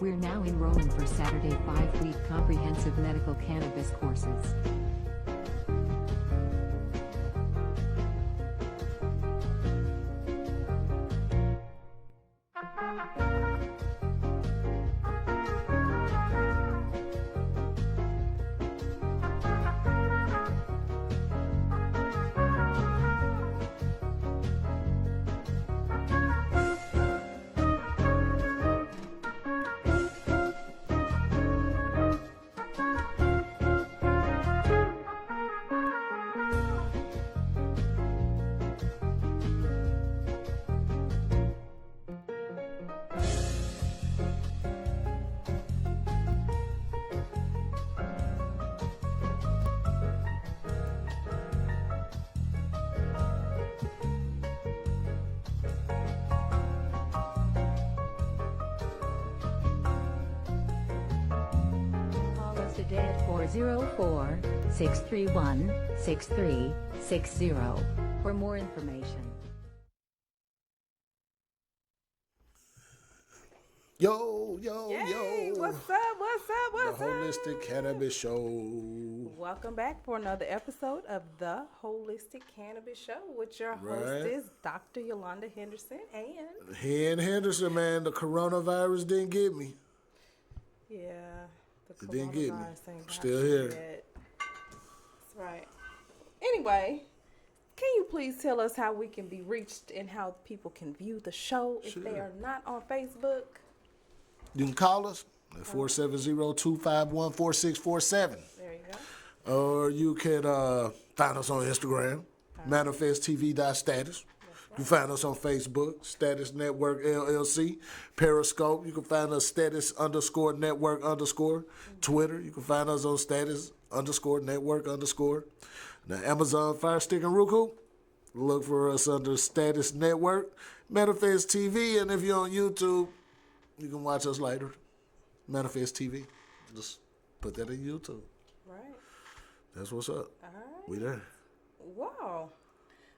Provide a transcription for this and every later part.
We're now enrolling for Saturday 5-week comprehensive medical cannabis courses. Call us today at 404-631-6360 for more information. Yo. Yay, what's up? The Holistic Cannabis Show. Welcome back for another episode of the Holistic Cannabis Show with your hostess, Dr. Yolanda Henderson and... Henderson, man, the coronavirus didn't get me. Yeah, the It didn't get me. coronavirus ain't got Still you here. yet. That's right. Anyway, can you please tell us how we can be reached and how people can view the show if they are not on Facebook? You can call us at 470-251-4647. There you go. Or you can find us on Instagram, manifesttv.status. You can find us on Facebook, Status Network LLC, Periscope. You can find us status_network_. Twitter, you can find us on status_network_. Now, Amazon Fire Stick and Roku, look for us under Status Network, Manifest TV, and if you're on YouTube, you can watch us later. Manifest TV. Just put that in YouTube. Right. That's what's up. All right. We there. Wow.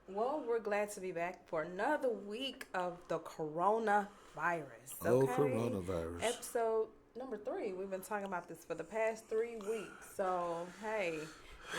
Well, we're glad to be back for another week of the coronavirus. Oh, coronavirus. Episode number 3. We've been talking about this for the past 3 weeks. So, hey,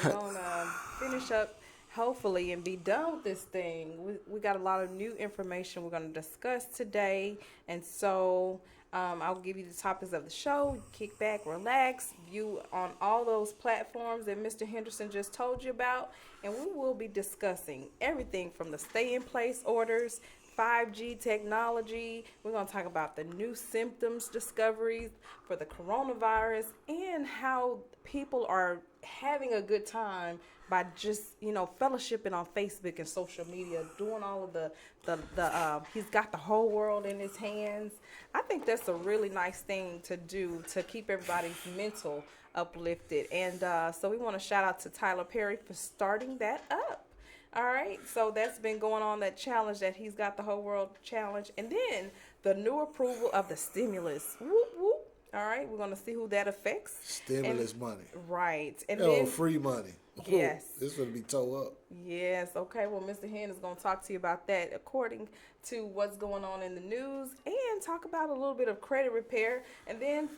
we're going to finish up, hopefully, and be done with this thing. We got a lot of new information we're going to discuss today. And so... I'll give you the topics of the show. Kick back, relax, view on all those platforms that Mr. Henderson just told you about. And we will be discussing everything from the stay-in-place orders, 5G technology. We're going to talk about the new symptoms discoveries for the coronavirus and how people are having a good time by just, fellowshipping on Facebook and social media, doing all of the he's got the whole world in his hands. I think that's a really nice thing to do to keep everybody's mental uplifted. And so we want to shout out to Tyler Perry for starting that up. All right, so that's been going on, that challenge that he's got the whole world challenge. And then the new approval of the stimulus. Whoop, whoop. All right, we're going to see who that affects. Stimulus money. Right. And then free money. Yes. This is going to be towed up. Yes. Okay. Well, Mr. Hen is going to talk to you about that according to what's going on in the news and talk about a little bit of credit repair. And then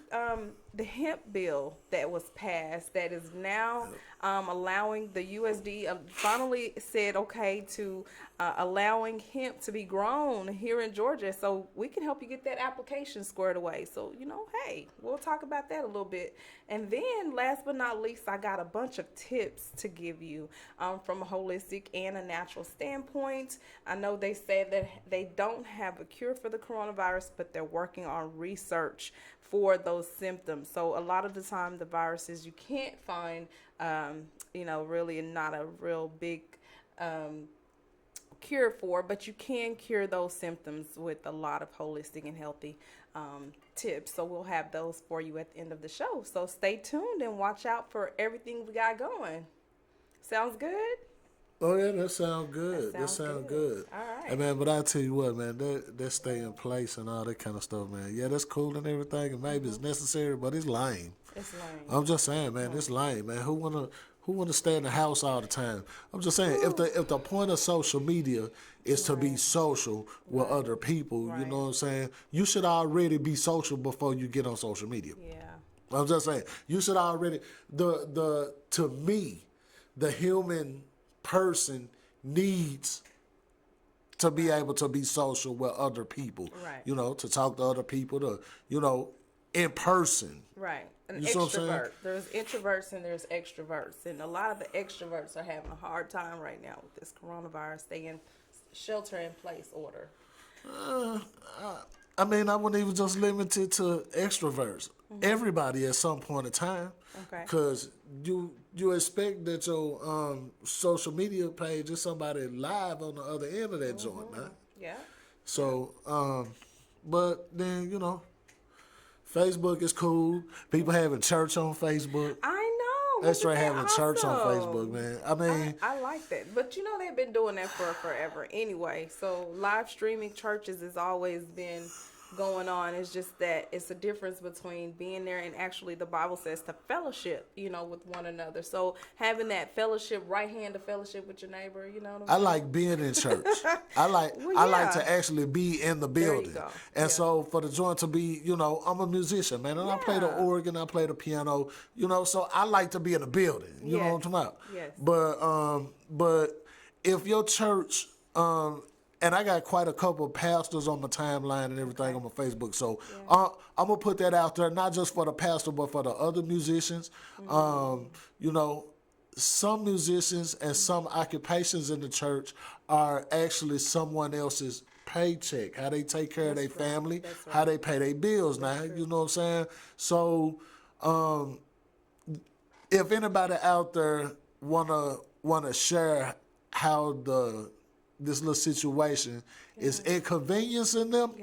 the hemp bill that was passed that is now allowing the USD finally said okay to allowing hemp to be grown here in Georgia. So we can help you get that application squared away. So, hey, we'll talk about that a little bit. And then last but not least, I got a bunch of tips to give you from a holistic and a natural standpoint. I know they said that they don't have a cure for the coronavirus, but they're working on research for those symptoms. So a lot of the time the viruses you can't find, really not a real big cure for, but you can cure those symptoms with a lot of holistic and healthy tips. So we'll have those for you at the end of the show. So stay tuned and watch out for everything we got going. Sounds good? Oh, yeah, that sounds good. That sounds good. All right. Hey, man, but I tell you what, man, that stay in place and all that kind of stuff, man. Yeah, that's cool and everything, and maybe it's necessary, but it's lame. It's lame. I'm just saying, man, it's lame, man. Who Who want to stay in the house all the time? I'm just saying, if the point of social media is to be social with other people, you know what I'm saying? You should already be social before you get on social media. Yeah. I'm just saying, you should already to me, the human person needs to be able to be social with other people. Right. You know, to talk to other people, in person. Right. An You see what I'm saying? extrovert. There's introverts and there's extroverts. And a lot of the extroverts are having a hard time right now with this coronavirus. They in shelter in place order. I mean, I wouldn't even just limit it to extroverts. Everybody at some point in time. Okay. Because you expect that your social media page is somebody live on the other end of that joint, man. Yeah. So, but then, Facebook is cool. People having church on Facebook. I know. That's Look right, at having that. church on Awesome. Facebook, man. I mean, I like that. But they've been doing that for forever anyway. So live streaming churches has always been going on. It's just that it's a difference between being there and actually the Bible says to fellowship, with one another. So having that fellowship, right hand of fellowship with your neighbor, you know what I'm I saying? like being in church. I like to actually be in the building. go. And so for the joint to be, I'm a musician, man, and I play the organ, I play the piano, so I like to be in the building. You know what I'm talking about? Yes. But if your church and I got quite a couple of pastors on my timeline and everything on my Facebook. So I'm going to put that out there, not just for the pastor, but for the other musicians. Some musicians and some occupations in the church are actually someone else's paycheck, how they take care of their family, how they pay their bills now. You know what I'm saying? So if anybody out there wanna share how this little situation is inconveniencing them,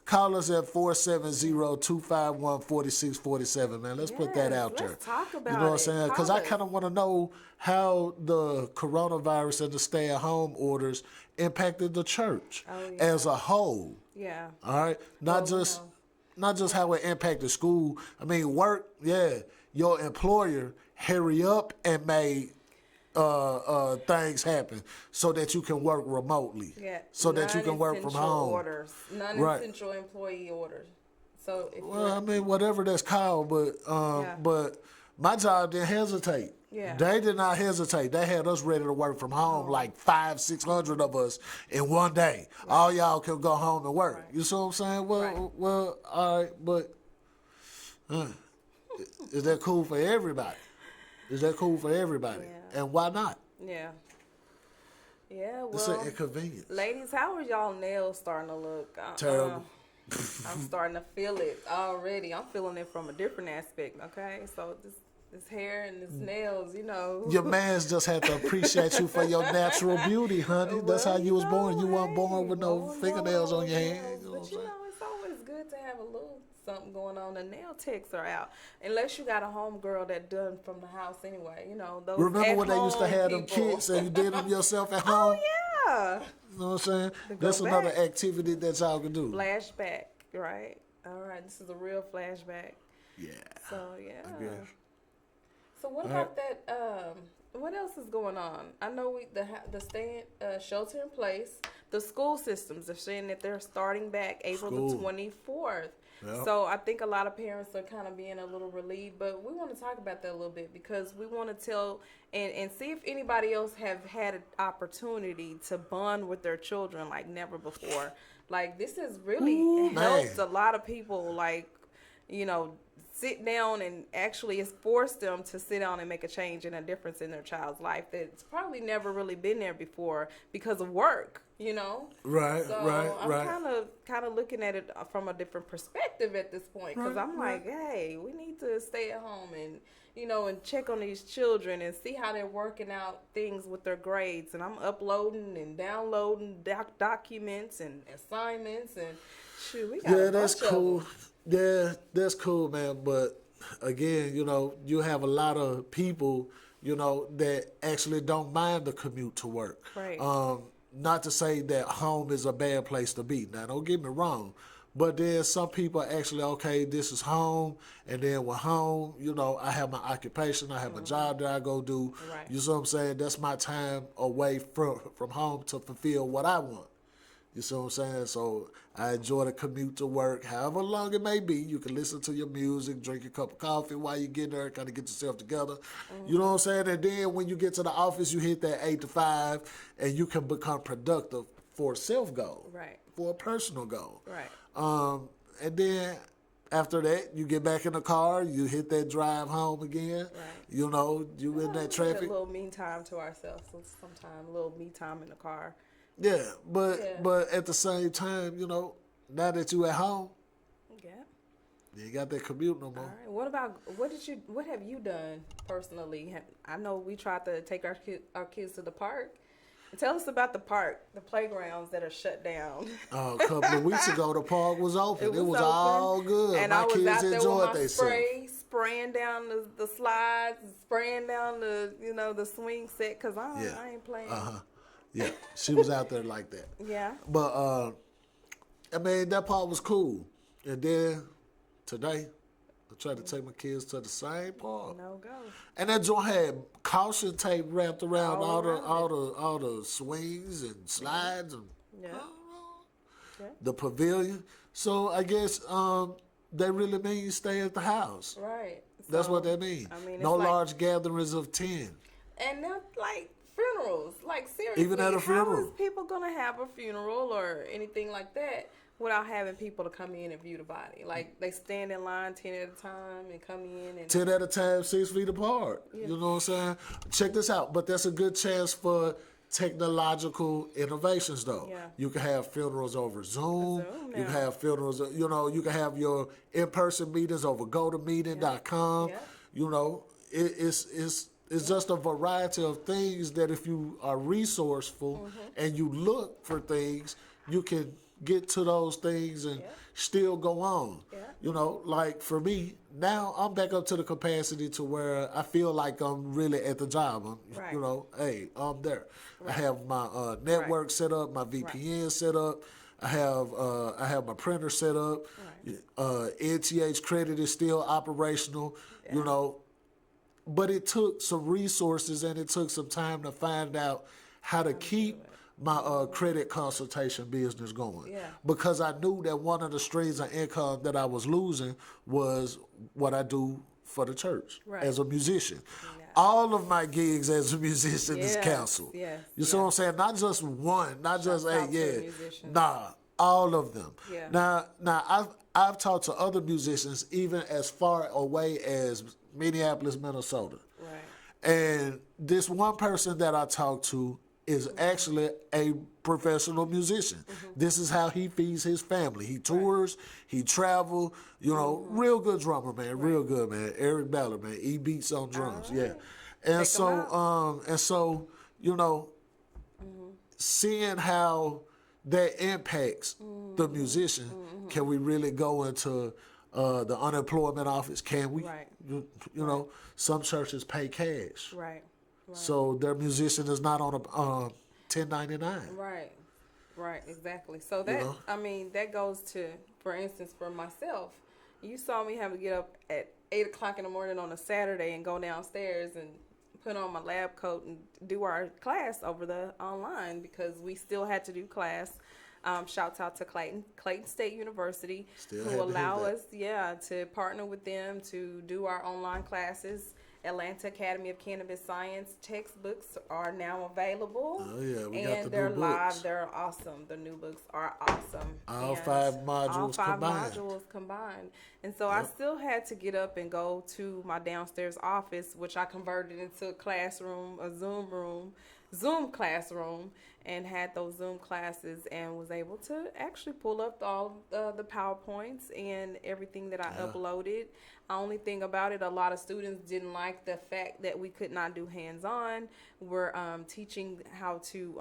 call us at 470-251-4647, man. Let's put that out there. Let's talk about you know what I'm saying? Because I kind of want to know how the coronavirus and the stay-at-home orders impacted the church as a whole. Yeah. All right? Not just how it impacted school. I mean, work, your employer hurry up and made things happen so that you can work remotely. Yeah. So that you can work from home. Orders. Non-essential employee orders. So if whatever that's called, but my job didn't hesitate. Yeah. They did not hesitate. They had us ready to work from home, like 500-600 of us in one day. Right. All y'all can go home and work. Right. You see what I'm saying? Well, all right, but is that cool for everybody? Is that cool for everybody? Yeah. And why not? Yeah. Yeah, well. It's an inconvenience. Ladies, how are y'all nails starting to look? Terrible. I'm starting to feel it already. I'm feeling it from a different aspect, okay? So this hair and this nails, Your mans just had to appreciate you for your natural beauty, honey. That's how you was born. You weren't born with no fingernails on your hands. But it's always good to have a little something going on. The nail techs are out, unless you got a homegirl that done from the house anyway. Those. Remember when they used to have them kits and you did them yourself at home? Oh yeah. You know what I'm saying? That's another activity that y'all can do. Flashback, right? All right, this is a real flashback. Yeah. So yeah. I guess. So what about that? What else is going on? I know the shelter in place. The school systems are saying that they're starting back April the 24th. Yep. So I think a lot of parents are kind of being a little relieved, but we want to talk about that a little bit because we want to tell and see if anybody else have had an opportunity to bond with their children like never before. Like this has really helped a lot of people, sit down and actually it's forced them to sit down and make a change and a difference in their child's life that's probably never really been there before because of work, Right, so right. I'm kind of looking at it from a different perspective at this point because I'm like, hey, we need to stay at home and, and check on these children and see how they're working out things with their grades. And I'm uploading and downloading documents and assignments and shoot, we got that's cool. Yeah, that's cool, man. But again, you have a lot of people, that actually don't mind the commute to work. Right. Not to say that home is a bad place to be. Now, don't get me wrong, But then some people are actually, okay, this is home, and then when home, I have my occupation, I have my job that I go do. Right. You see what I'm saying? That's my time away from home to fulfill what I want. You see what I'm saying? So I enjoy the commute to work, however long it may be. You can listen to your music, drink a cup of coffee while you get there, kind of get yourself together. You know what I'm saying? And then when you get to the office, you hit that 8 to 5, and you can become productive for a self goal, Right. for a personal goal. Right. And then after that, you get back in the car, you hit that drive home again. Right. You in that We get traffic. a little me time to ourselves. Sometimes a little me time in the car. Yeah, Yeah. but at the same time, now that you at home, Yeah. you ain't got that commute no more. All right. What have you done personally? I know we tried to take our kids to the park. Tell us about the park, the playgrounds that are shut down. A couple of weeks ago, the park was open. It was open, all good. and My I was kids out there enjoyed with my themselves. spraying down the slides, spraying down the swing set, because I ain't playing. Yeah, she was out there like that. Yeah. But that part was cool. And then today, I tried to take my kids to the same park. No go. And that joint had caution tape wrapped around All around all the swings and slides and Yeah. Yeah. the pavilion. So I guess they really mean stay at the house. Right. That's So, what that means. I mean, No it's like- large gatherings of 10. And not like funerals. Like, seriously. Even at a funeral. How is people going to have a funeral or anything like that without having people to come in and view the body? Like, they stand in line 10 at a time and come in and... 10 at a time, 6 feet apart. Yeah. You know what I'm saying? Check this out. But that's a good chance for technological innovations, though. Yeah. You can have funerals over Zoom. Zoom You can now. have funerals, you can have your in-person meetings over GoToMeeting.com. Yeah. It's just a variety of things that if you are resourceful and you look for things, you can get to those things and still go on. Yeah. Like for me, now I'm back up to the capacity to where I feel like I'm really at the job. Right. Hey, I'm there. Right. I have my network set up, my VPN set up. I have my printer set up. Right. NTH credit is still operational. Yeah. But it took some resources and it took some time to find out how to keep my credit consultation business going. Yeah. Because I knew that one of the streams of income that I was losing was what I do for the church as a musician. Yeah. All of my gigs as a musician is Yes, canceled. yes, You see what I'm saying? Not just one, not just out to the musicians. nah, all of them. Yeah. Now I've talked to other musicians even as far away as Minneapolis, Minnesota. Right. And this one person that I talked to is actually a professional musician. This is how he feeds his family. He tours, he travel, real good drummer, man, real good, man. Eric Ballard, man, he beats on drums, yeah. And Check so, seeing how that impacts the musician, can we really go into the unemployment office? Can we? Right. Some churches pay cash. Right. So their musician is not on a 1099. Right, exactly. So that, that goes to, for instance, for myself, you saw me have to get up at 8 o'clock in the morning on a Saturday and go downstairs and put on my lab coat and do our class over the online because we still had to do class. Shouts out to Clayton State University, who allow us, to partner with them to do our online classes. Atlanta Academy of Cannabis Science textbooks are now available. Oh yeah, we got and the they're new live. books. They're awesome. The new books are awesome. All And 5 modules all 5 combined. modules combined. And so I still had to get up and go to my downstairs office, which I converted into a classroom, a Zoom classroom, and had those Zoom classes and was able to actually pull up all the PowerPoints and everything that I uploaded. The only thing about it, a lot of students didn't like the fact that we could not do hands-on. We're teaching how to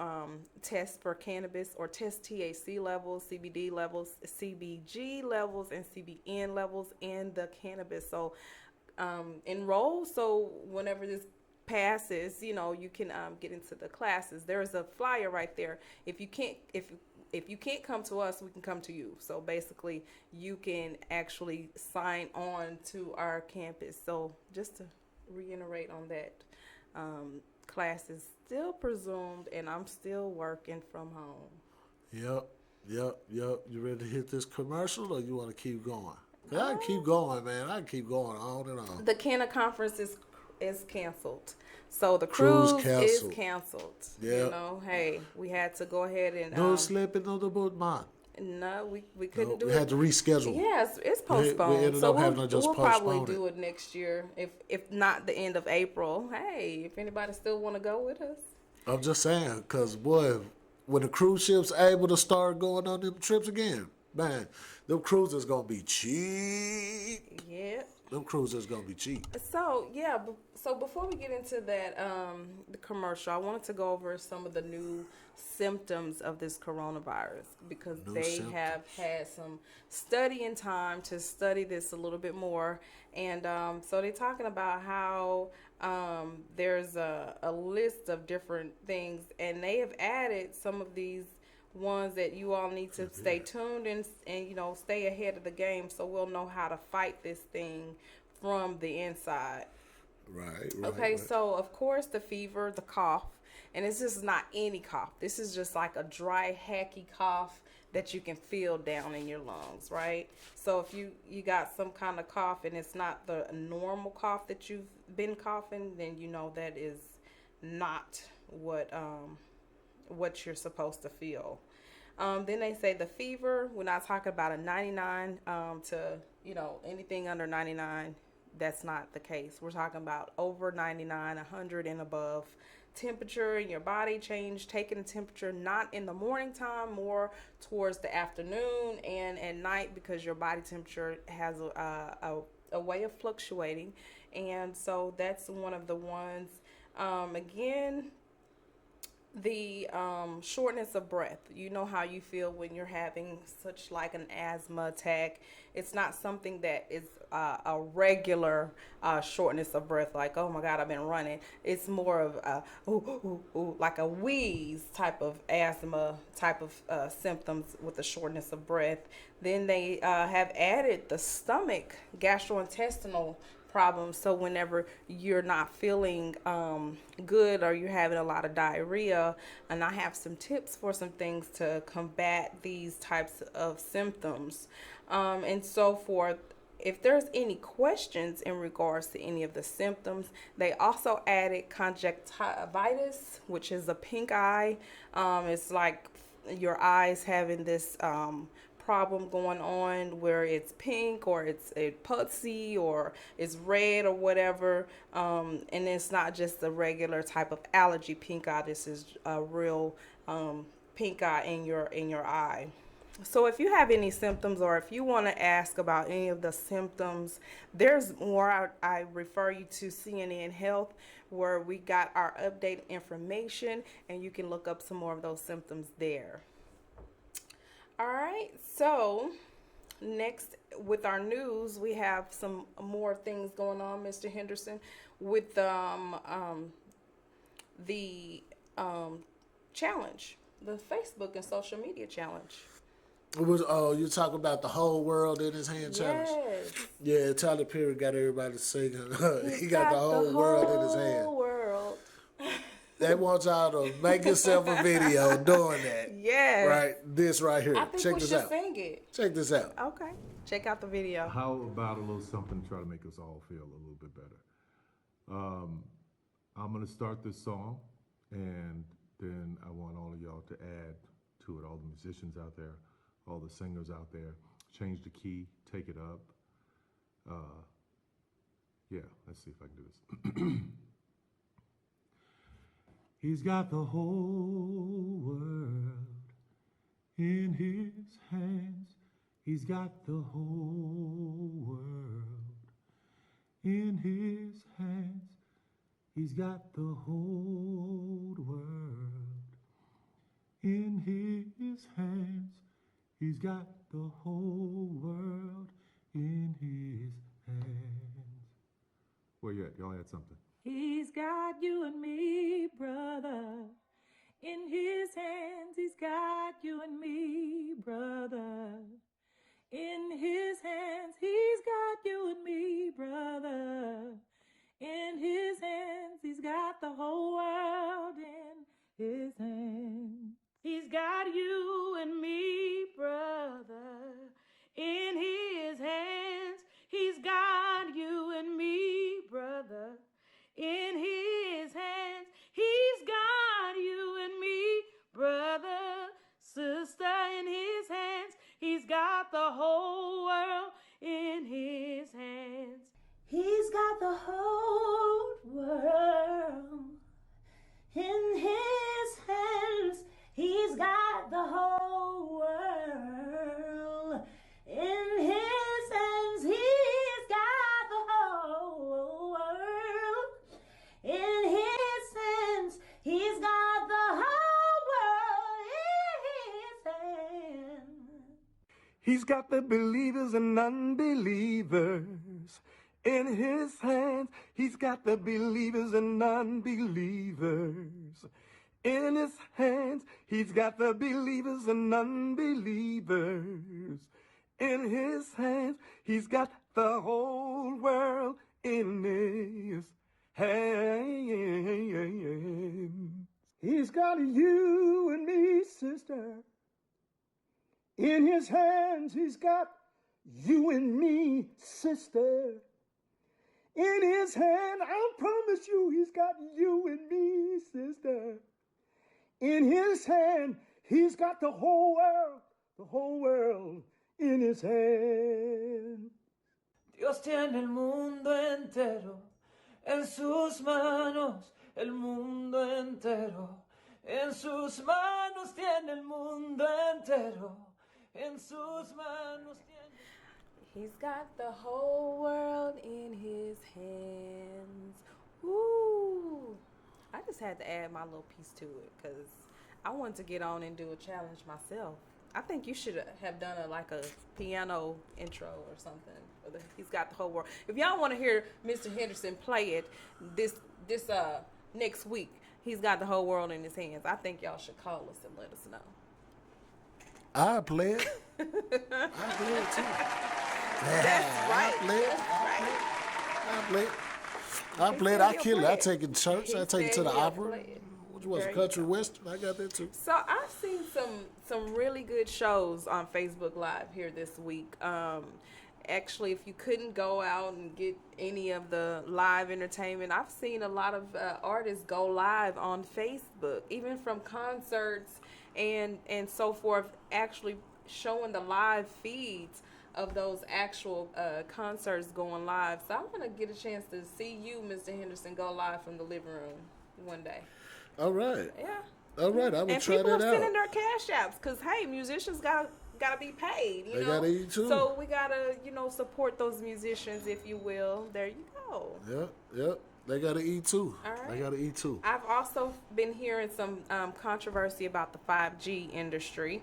test for cannabis or test THC levels, CBD levels, CBG levels, and CBN levels in the cannabis. So enroll so whenever this passes, you can get into the classes. There's a flyer right there. If if you can't come to us, we can come to you. So basically, you can actually sign on to our campus. So just to reiterate on that, class is still presumed, and I'm still working from home. Yep. You ready to hit this commercial, or you want to keep going? 'Cause I can keep going, man. I can keep going on and on. The Canna conference is canceled. So the Cruise cruise canceled. is canceled. Yep. You know, hey, we had to go ahead and No slipping on the boat, man. no, we couldn't do We it. had to reschedule. Yes, it's postponed. ended So up having to just we'll probably postpone do it next year, if not the end of April. Hey, if anybody still want to go with us. I'm just saying, because, boy, when the cruise ship's able to start going on them trips again, man, them cruises going to be cheap. Yeah. Them cruises going to be cheap. So yeah, so before we get into that, the commercial, I wanted to go over some of the new symptoms of this coronavirus because they have had some studying time to study this a little bit more, and so they're talking about how there's a list of different things, and they have added some of these ones that you all need to stay tuned and you know, stay ahead of the game so we'll know how to fight this thing from the inside. Right. Okay, so of course the fever, the cough, and it's just not any cough. This is just like a dry, hacky cough that you can feel down in your lungs, right? So if you got some kind of cough and it's not the normal cough that you've been coughing, then you know that is not what you're supposed to feel. Then they say the fever, we're not talking about a 99 to, you know, anything under 99. That's not the case. We're talking about over 99, 100 and above. Temperature in your body change, taking the temperature not in the morning time, more towards the afternoon and at night, because your body temperature has a way of fluctuating. And so that's one of the ones. Again, the shortness of breath. You know how you feel when you're having such like an asthma attack. It's not something that is a regular shortness of breath, like, oh my God, I've been running. It's more of like a wheeze type of asthma type of symptoms with the shortness of breath. Then they have added the stomach, gastrointestinal problems. So whenever you're not feeling good or you're having a lot of diarrhea, and I have some tips for some things to combat these types of symptoms and so forth. If there's any questions in regards to any of the symptoms, they also added conjunctivitis, which is a pink eye. It's like your eyes having this problem going on where it's pink or it's putsy or it's red or whatever, and it's not just a regular type of allergy pink eye. This is a real pink eye in your eye. So if you have any symptoms, or if you want to ask about any of the symptoms, there's more. I refer you to CNN Health, where we got our updated information, and you can look up some more of those symptoms there. All right, so next with our news, we have some more things going on, Mr. Henderson, with the challenge, the Facebook and social media challenge. It was, you talk about the whole world in his hand challenge? Yes. Yeah, Tyler Perry got everybody singing. He got the whole world in his hand. World. They want y'all to make yourself a video doing that. Yes. Right, this right here. I think Check we this should out. sing it. Check this out. Okay. Check out the video. How about a little something to try to make us all feel a little bit better? I'm going to start this song, and then I want all of y'all to add to it, all the musicians out there, all the singers out there. Change the key, take it up. Yeah, let's see if I can do this. He's got the whole world in his hands. He's got the whole world in his hands. He's got the whole world in his hands. He's got the whole world in his hands. Where you at? Y'all had something. He's got you and me, brother, in his hands. He's got you and me. got you and me, brother, in his hands. He's got you and me, brother, in his hands. He's got you and me, brother, sister, in his hands. He's got the whole world in his hands. He's got the whole world in his hands. He's got the whole world in his hands. He's got the whole world in his hands. He's got the whole world in his hands. He's got the believers and unbelievers in his hands. He's got the believers and unbelievers in his hands. He's got the believers and unbelievers in his hands. He's got the whole world in his hands. He's got you and me, sister, in his hands. He's got you and me, sister, in his hand. I promise you, he's got you and me, sister, in his hand. He's got the whole world in his hand. Dios tiene el mundo entero en sus manos, el mundo entero en sus manos, tiene el mundo entero en sus manos. He's got the whole world in his hands. Woo! I just had to add my little piece to it because I wanted to get on and do a challenge myself. I think you should have done a piano intro or something. He's got the whole world. If y'all want to hear Mr. Henderson play it this next week, he's got the whole world in his hands. I think y'all should call us and let us know. I play it. I play it too. That's right. I play it. I kill it. I take it to church. I take it to the he'll opera. play it. Which was There you country go. western. I got that too. So I've seen some really good shows on Facebook Live here this week. Actually, if you couldn't go out and get any of the live entertainment, I've seen a lot of artists go live on Facebook, even from concerts and so forth, actually showing the live feeds of those actual concerts going live. So I want to get a chance to see you, Mr. Henderson, go live from the living room one day. All right. Yeah. All right. I will And try people that are out. sending their cash apps because, hey, musicians gotta be paid. You They know? gotta eat too. So we gotta, support those musicians, if you will. There you go. Yep. They gotta eat too. All right. They gotta eat too. I've also been hearing some controversy about the 5G industry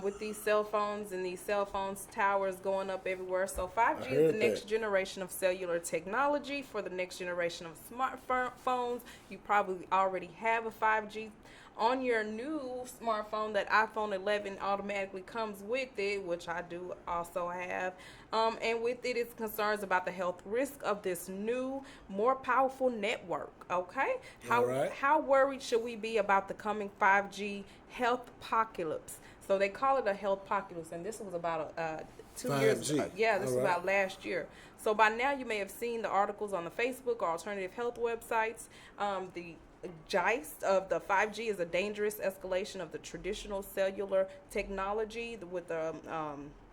with these cell phones and these cell phones towers going up everywhere. So 5G is the next generation of cellular technology for the next generation of smartphones. You probably already have a 5G on your new smartphone. That iPhone 11 automatically comes with it, which I do also have. And with it, it's concerns about the health risk of this new, more powerful network. Okay, how worried should we be about the coming 5G health apocalypse? So they call it a health apocalypse, and this was about 2 years ago. Yeah, this was about last year. So by now you may have seen the articles on the Facebook or alternative health websites. The gist of the 5G is a dangerous escalation of the traditional cellular technology with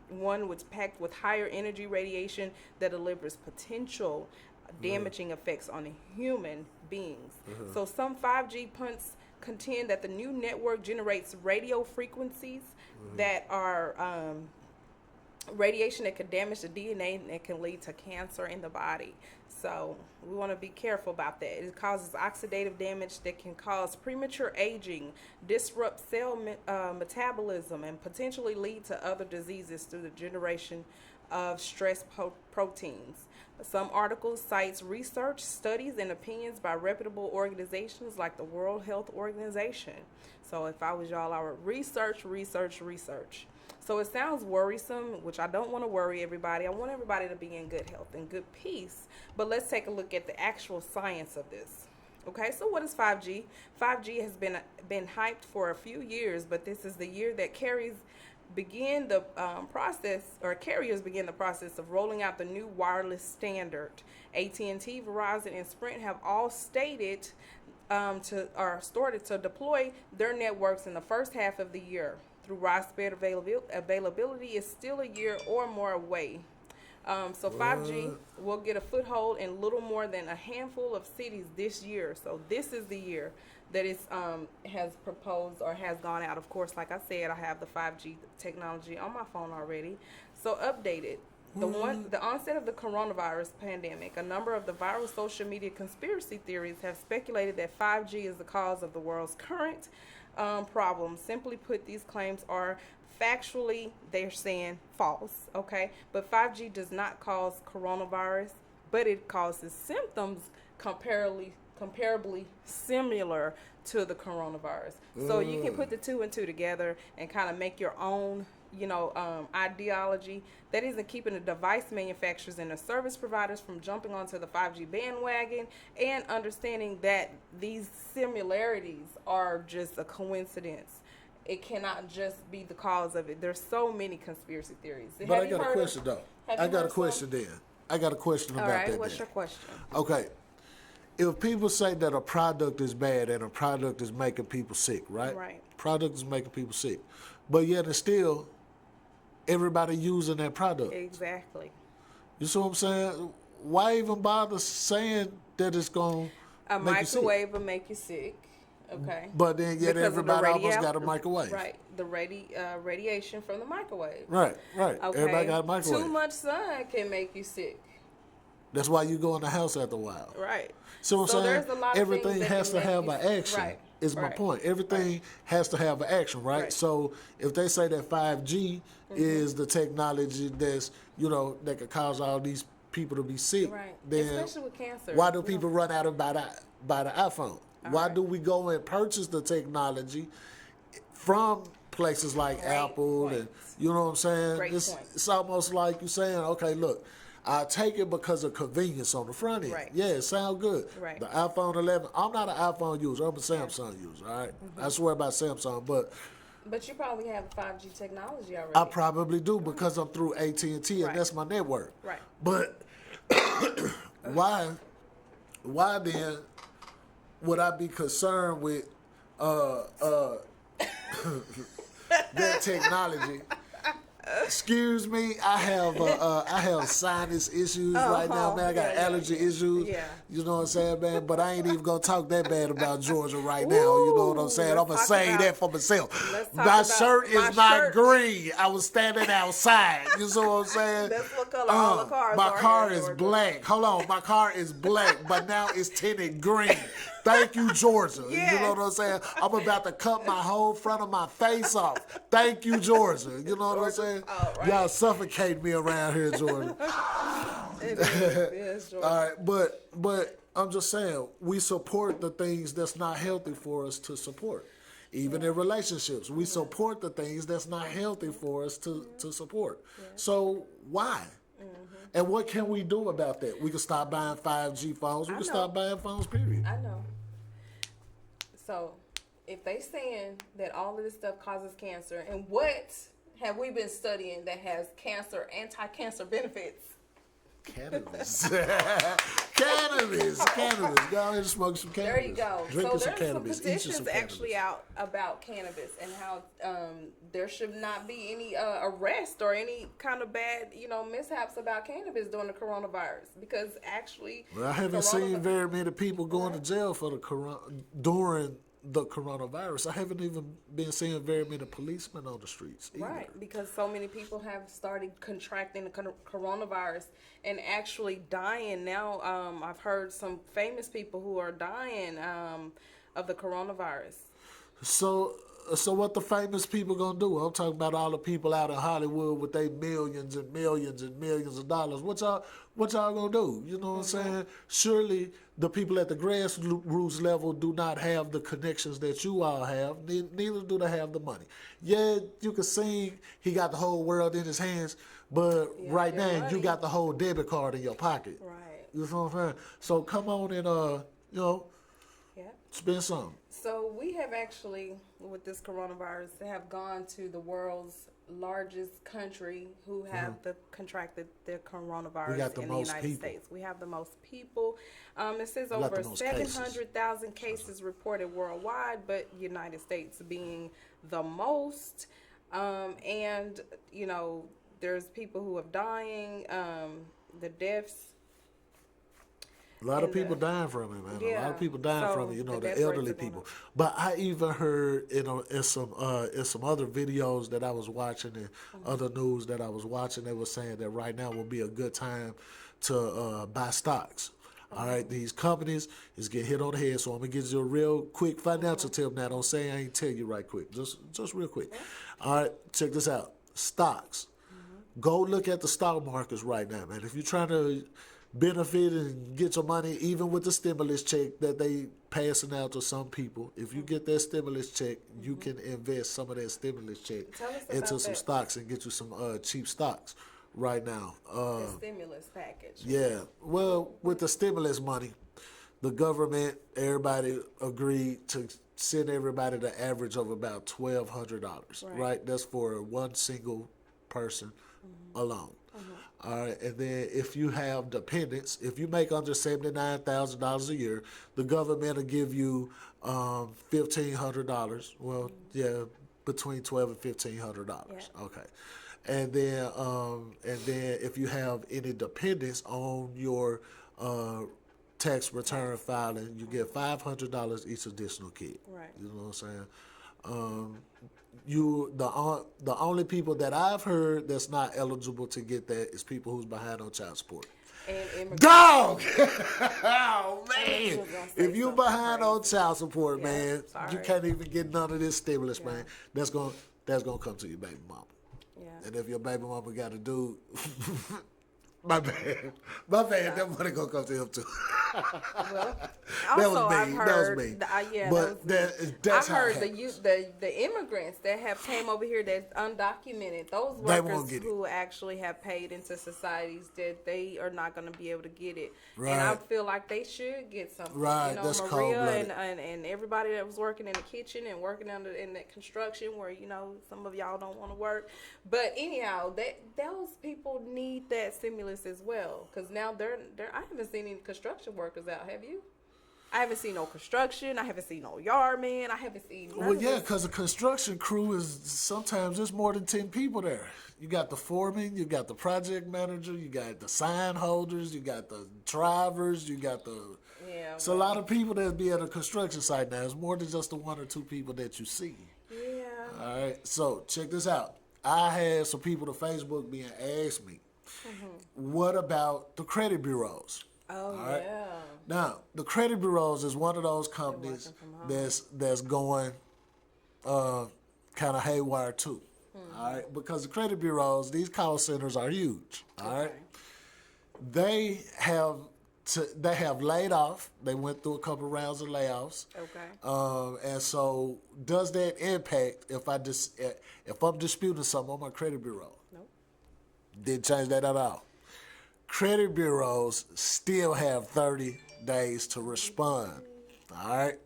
one was packed with higher energy radiation that delivers potential damaging effects on human beings. So some 5G punts contend that the new network generates radio frequencies that are radiation that could damage the DNA and can lead to cancer in the body. So we want to be careful about that. It causes oxidative damage that can cause premature aging, disrupt cell metabolism, and potentially lead to other diseases through the generation of stress proteins. Some articles cite research, studies, and opinions by reputable organizations like the World Health Organization. So if I was y'all, I would research. So it sounds worrisome, which I don't want to worry everybody. I want everybody to be in good health and good peace. But let's take a look at the actual science of this. Okay, so what is 5G? 5G has been hyped for a few years, but this is the year that carriers begin the process of rolling out the new wireless standard. AT&T, Verizon, and Sprint have all stated started to deploy their networks in the first half of the year. Through widespread availability is still a year or more away. So 5G will get a foothold in little more than a handful of cities this year. So this is the year that it has proposed or has gone out. Of course, like I said, I have the 5G technology on my phone already. So updated. The onset of the coronavirus pandemic, a number of the viral social media conspiracy theories have speculated that 5G is the cause of the world's current problems. Simply put, these claims are factually, they're saying, false, okay? But 5G does not cause coronavirus, but it causes symptoms comparably similar to the coronavirus. So you can put the two and two together and kind of make your own, ideology that isn't keeping the device manufacturers and the service providers from jumping onto the 5G bandwagon and understanding that these similarities are just a coincidence. It cannot just be the cause of it. There's so many conspiracy theories. But I got a question, though. I got a question about that. All right, what's your question? Okay. If people say that a product is bad and a product is making people sick, right? Right. Product is making people sick. But yet it's still everybody using that product. Exactly. You see what I'm saying? Why even bother saying that it's going to make you sick? A microwave will make you sick. Okay. But then yet Because of the everybody almost got a microwave. Right. The radiation from the microwave. Right. Okay. Everybody got a microwave. Too much sun can make you sick. That's why you go in the house after a while. Right. So I'm saying there's a lot of everything things that has can to make have you an sick. action. Right. Is my Right. point. Everything has to have an action, right? Right. So if they say that 5G is the technology that's, that could cause all these people to be sick, Right. then Especially with cancer. why do people run out of buy the iPhone? Why right. do we go and purchase the technology from places like Great Apple point. and you know what I'm saying? Great point. It's almost like you're saying, okay, look, I take it because of convenience on the front end. Right. Yeah, it sounds good. Right. The iPhone 11, I'm not an iPhone user. I'm a Samsung user, all right? I swear by Samsung, but you probably have 5G technology already. I probably do because I'm through AT&T and Right. that's my network. Right. But why then would I be concerned with that technology? Excuse me, I have sinus issues right now, man. I got allergy issues. Yeah. You know what I'm saying, man? But I ain't even gonna talk that bad about Georgia right now. You know what I'm saying? I'm gonna say that for myself. My shirt is not green. I was standing outside. You know what I'm saying? That's what color all the cars my are car here in is Georgia. black. Hold on, my car is black, but now it's tinted green. Thank you, Georgia. Yes. You know what I'm saying? I'm about to cut my whole front of my face off. Thank you, Georgia. You know what I'm saying? Oh, right. Y'all suffocate me around here, Georgia. It is Georgia. All right, but I'm just saying, we support the things that's not healthy for us to support. Even in relationships, we support the things that's not healthy for us to support. So why? And what can we do about that? We can stop buying 5G phones. We can stop buying phones, period. I know. So, if they saying that all of this stuff causes cancer, and what have we been studying that has anti-cancer benefits? Cannabis. Cannabis. Go ahead and smoke some cannabis. There you go. Drinking So some there's cannabis. some Eat you petitions some actually cannabis. out about cannabis and how there should not be any arrest or any kind of bad, mishaps about cannabis during the coronavirus because actually. Well, I haven't seen very many people going to jail for during the coronavirus. I haven't even been seeing very many policemen on the streets either. Right, because so many people have started contracting the coronavirus and actually dying. Now, I've heard some famous people who are dying of the coronavirus. So what the famous people gonna do? I'm talking about all the people out in Hollywood with their millions and millions and millions of dollars. What y'all gonna do? You know what I'm saying? Surely the people at the grassroots level do not have the connections that you all have. Neither do they have the money. Yeah, you can see he got the whole world in his hands, but right now money. you got the whole debit card in your pocket. Right. You know what I'm saying? So come on and Spend some. So we have actually, with this coronavirus, have gone to the world's largest country who have contracted the coronavirus We got the in the most United people. States. We have the most people. It says We got over the most cases. 700,000 cases reported worldwide, but United States being the most. And, you know, there's people who are dying. The deaths. A lot of And people the- dying from it, man. A lot Yeah. of people dying So from it. You know, the the death rates elderly are going people. up. But I even heard in some other videos that I was watching and other news that I was watching, they were saying that right now will be a good time to buy stocks. All right, these companies is getting hit on the head, so I'm gonna give you a real quick financial tip. Now, don't say I ain't tell you right quick, just real quick. All right, check this out. Stocks. Go look at the stock markets right now, man. If you're trying to benefit and get your money, even with the stimulus check that they passing out to some people, if you get that stimulus check, you can invest some of that stimulus check Tell us into about some that. stocks and get you some cheap stocks right now. The stimulus package. Yeah, well, with the stimulus money, the government, everybody agreed to send everybody the average of about $1,200, right? That's for one single person alone. All right, and then if you have dependents, if you make under $79,000 a year, the government will give you $1,500. Well, yeah, between $1,200 and $1,500. Okay, and then if you have any dependents on your tax return filing, you get $500 each additional kid. Right. You know what I'm saying? The only people that I've heard that's not eligible to get that is people who's behind on child support. And immigrants. Dog! Oh man! was gonna say If you something behind on crazy. child support, Yeah, man, you sorry. can't even get none of this stimulus, man. That's gonna come to your baby mama. Yeah. And if your baby mama got a dude, my bad, that money gonna come to him too. Well, That also was I've me. heard, That was me. yeah, But that's I how heard it the happens. youth, the immigrants that have came over here that's undocumented. Those They won't workers get it. who actually have paid into societies that they are not going to be able to get it. And I Right. feel like they should get something. Right, You know, that's Maria cold-blooded. and everybody that was working in the kitchen and working in that construction where some of y'all don't want to work. But anyhow, those people need that stimulus as well because now they're I haven't seen any construction workers out. Have you? I haven't seen no construction. I haven't seen no yard man. I haven't seen none Well, of yeah, this. because the construction crew is sometimes there's more than 10 people there. You got the foreman, you got the project manager, you got the sign holders, you got the drivers, you got the. Yeah, It's a lot of people that be at a construction site now. It's more than just the one or two people that you see. Yeah. All right, so check this out. I had some people to Facebook being asked me, what about the credit bureaus? Oh, right. yeah. Now, the credit bureaus is one of those companies working from home. that's going kind of haywire too. All right, because the credit bureaus, these call centers are huge. All right, they have laid off. They went through a couple rounds of layoffs. Okay. And so, does that impact if I'm disputing something on my credit bureau? Nope. Didn't change that at all. Credit bureaus still have 30 days to respond. All right?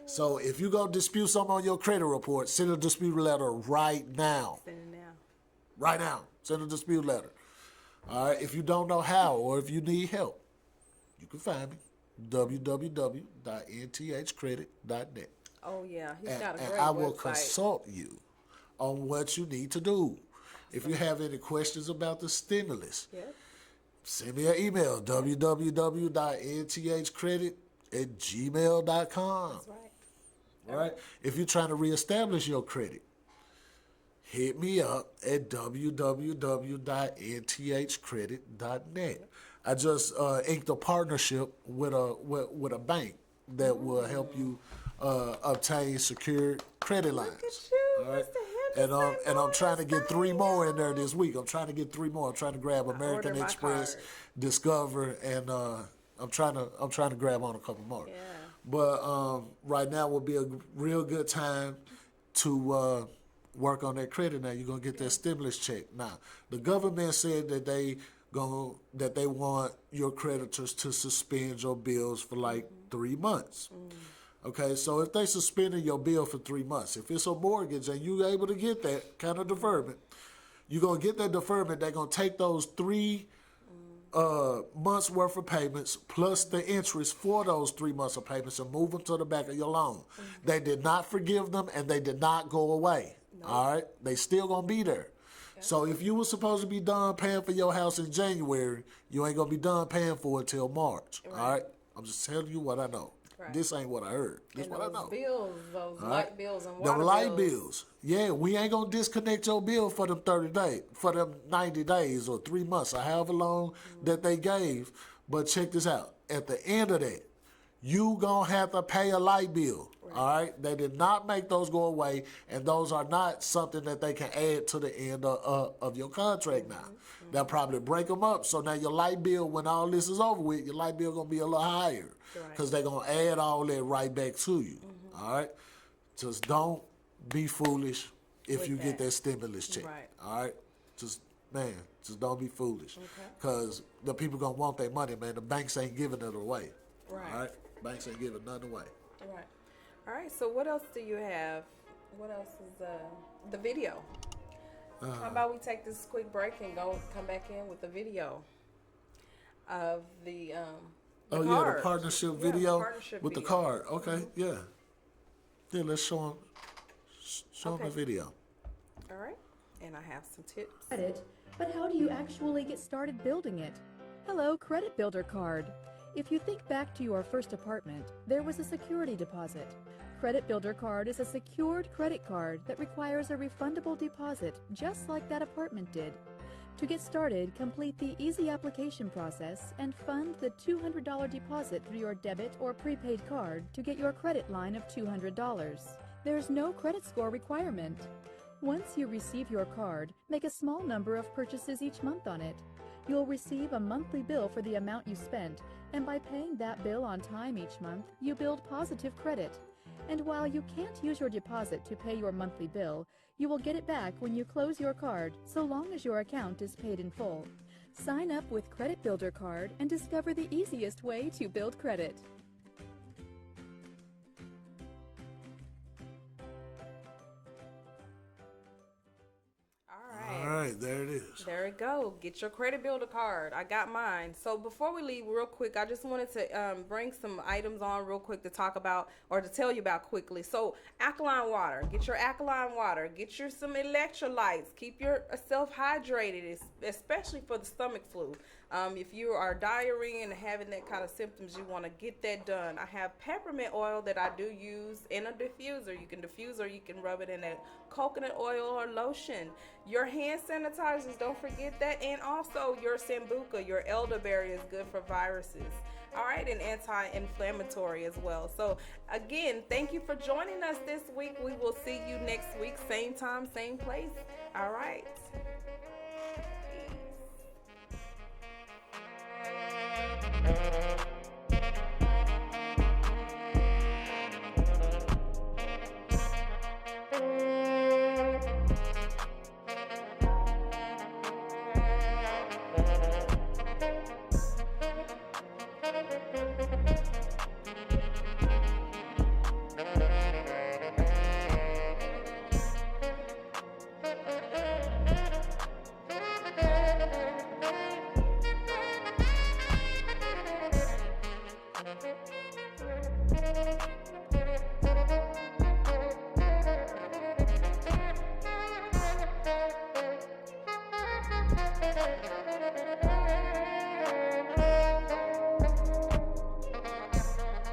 So if you go dispute something on your credit report, send a dispute letter right now. Send it now. Right now. Send a dispute letter. All right? If you don't know how or if you need help, you can find me. www.nthcredit.net. Oh, yeah. He's And got a great I will website. consult you on what you need to do. If you have any questions about the stimulus, Yep. send me an email, www.nthcredit@gmail.com. That's right. All right? If you're trying to reestablish your credit, hit me up at www.nthcredit.net. I just inked a partnership with a bank that will help you obtain secured credit lines. Look at you, All right? Mr. And I'm trying to get 3 more in there this week. I'm trying to get 3 more. I'm trying to grab American ordered my Express, card. Discover, and I'm trying to grab on a couple more. Yeah. But right now will be a real good time to work on that credit. Now you're gonna get that stimulus check. Now the government said that they want your creditors to suspend your bills for like 3 months. Okay, so if they suspended your bill for 3 months, if it's a mortgage and you able to get that kind of deferment, you're going to get that deferment. They're going to take those 3 months worth of payments plus the interest for those 3 months of payments and move them to the back of your loan. They did not forgive them and they did not go away. All right, they still gonna be there. So if you were supposed to be done paying for your house in January, you ain't gonna be done paying for it till March. All right, I'm just telling you what I know. This ain't what I heard. This is what I know. Bills, those light bills and water Them light bills. Yeah, we ain't gonna disconnect your bill for them 30 days, for them 90 days or 3 months or however long that they gave. But check this out. At the end of that, you gonna have to pay a light bill. All right? They did not make those go away, and those are not something that they can add to the end of your contract now. They'll probably break them up. So now your light bill, when all this is over with, your light bill gonna be a little higher because they're gonna add all that right back to you. All right? Just don't be foolish if you get that stimulus check. All right? Just don't be foolish because the people gonna want their money, man. The banks ain't giving it away. All right? Banks ain't giving nothing away. Right. All right, so what else do you have? What else is the video? How about we take this quick break and come back in with the video of the card. Yeah, the partnership video with the card. Okay, yeah. Yeah, let's show them the video. All right, and I have some tips. But how do you actually get started building it? Hello, Credit Builder Card. If you think back to your first apartment, there was a security deposit. Credit Builder Card is a secured credit card that requires a refundable deposit, just like that apartment did. To get started, complete the easy application process and fund the $200 deposit through your debit or prepaid card to get your credit line of $200. There's no credit score requirement. Once you receive your card, make a small number of purchases each month on it. You'll receive a monthly bill for the amount you spent, and by paying that bill on time each month, you build positive credit. And while you can't use your deposit to pay your monthly bill, you will get it back when you close your card, so long as your account is paid in full. Sign up with Credit Builder Card and discover the easiest way to build credit. All right, there it is. There we go. Get your Credit Builder Card. I got mine. So before we leave real quick, I just wanted to bring some items on real quick to talk about or to tell you about quickly. So alkaline water. Get your alkaline water. Get your some electrolytes. Keep yourself hydrated, especially for the stomach flu. If you are diarrhea and having that kind of symptoms, you want to get that done. I have peppermint oil that I do use in a diffuser. You can diffuse or you can rub it in a coconut oil or lotion. Your hand sanitizers, don't forget that. And also your sambuca, your elderberry is good for viruses. All right, and anti-inflammatory as well. So again, thank you for joining us this week. We will see you next week, same time, same place. All right. Peace.